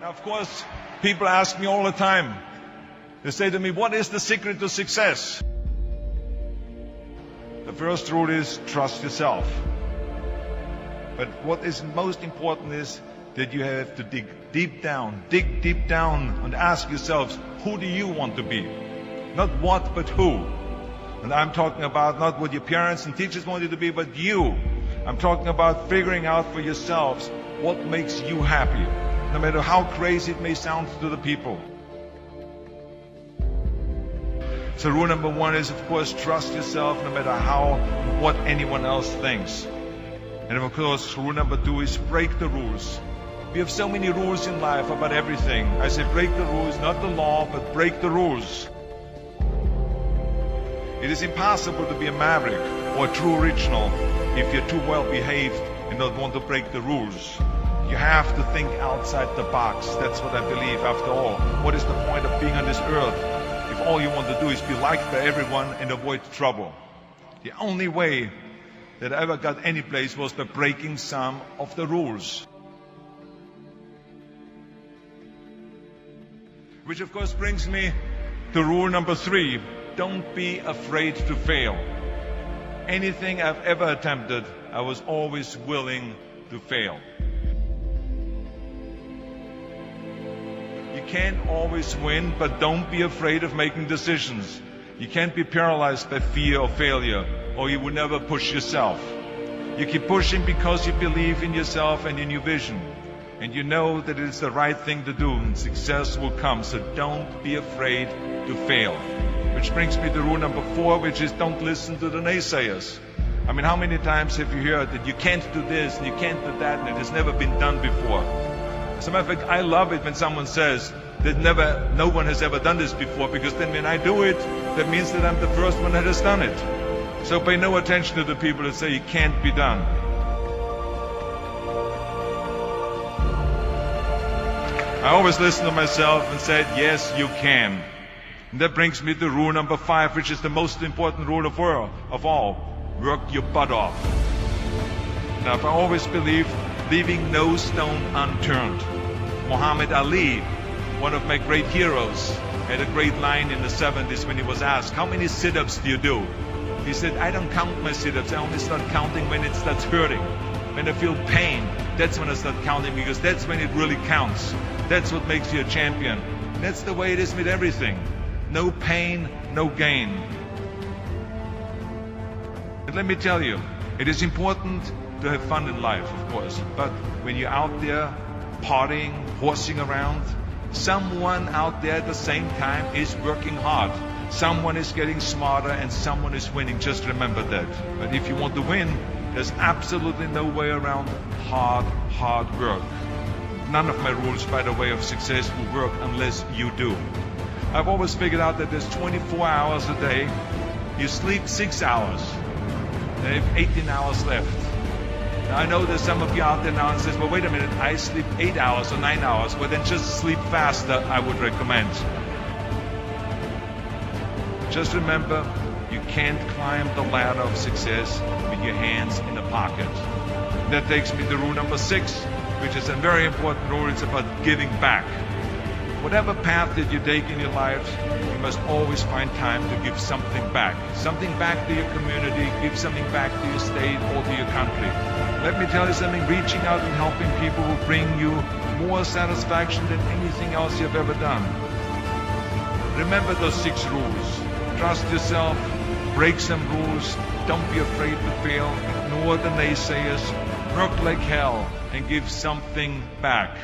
Now, of course, people ask me all the time. They say to me, what is the secret to success? The first rule is trust yourself. But what is most important is that you have to dig deep down and ask yourselves, who do you want to be? Not what, but who. And I'm talking about not what your parents and teachers want you to be, but you. I'm talking about figuring out for yourselves what makes you happy, no matter how crazy it may sound to the people. So rule number one is, of course, trust yourself no matter what anyone else thinks. And of course, rule number two is break the rules. We have so many rules in life about everything. I say break the rules, not the law, but break the rules. It is impossible to be a maverick or a true original if you're too well behaved and don't want to break the rules. You have to think outside the box. That's what I believe. After all, what is the point of being on this earth if all you want to do is be liked by everyone and avoid trouble? The only way that I ever got any place was by breaking some of the rules. Which of course brings me to rule number three. Don't be afraid to fail. Anything I've ever attempted, I was always willing to fail. You can't always win, but don't be afraid of making decisions. You can't be paralyzed by fear of failure, or you will never push yourself. You keep pushing because you believe in yourself and in your vision. And you know that it is the right thing to do, and success will come. So don't be afraid to fail. Which brings me to rule number four, which is don't listen to the naysayers. I mean, how many times have you heard that you can't do this and you can't do that and it has never been done before? As a matter of fact, I love it when someone says that no one has ever done this before, because then when I do it, that means that I'm the first one that has done it. So pay no attention to the people that say it can't be done. I always listen to myself and said, yes, you can. And that brings me to rule number five, which is the most important rule of all. Work your butt off. Now, I always believe leaving no stone unturned. Muhammad Ali, one of my great heroes, had a great line in the 70s when he was asked, how many sit-ups do you do? He said, I don't count my sit-ups. I only start counting when it starts hurting. When I feel pain, that's when I start counting, because that's when it really counts. That's what makes you a champion. That's the way it is with everything. No pain, no gain. And let me tell you, it is important to have fun in life, of course. But when you're out there partying, horsing around, someone out there at the same time is working hard. Someone is getting smarter and someone is winning. Just remember that. But if you want to win, there's absolutely no way around hard work. None of my rules, by the way, of success will work unless you do. I've always figured out that there's 24 hours a day. You sleep 6 hours. You have 18 hours left. Now, I know there's some of you out there now and says, well, wait a minute, I sleep 8 hours or 9 hours. Well, then just sleep faster, I would recommend. Just remember, you can't climb the ladder of success with your hands in the pocket. That takes me to rule number 6, which is a very important rule. It's about giving back. Whatever path that you take in your lives, you must always find time to give something back. Something back to your community, give something back to your state or to your country. Let me tell you something, reaching out and helping people will bring you more satisfaction than anything else you've ever done. Remember those 6 rules. Trust yourself, break some rules, don't be afraid to fail, ignore the naysayers, work like hell, and give something back.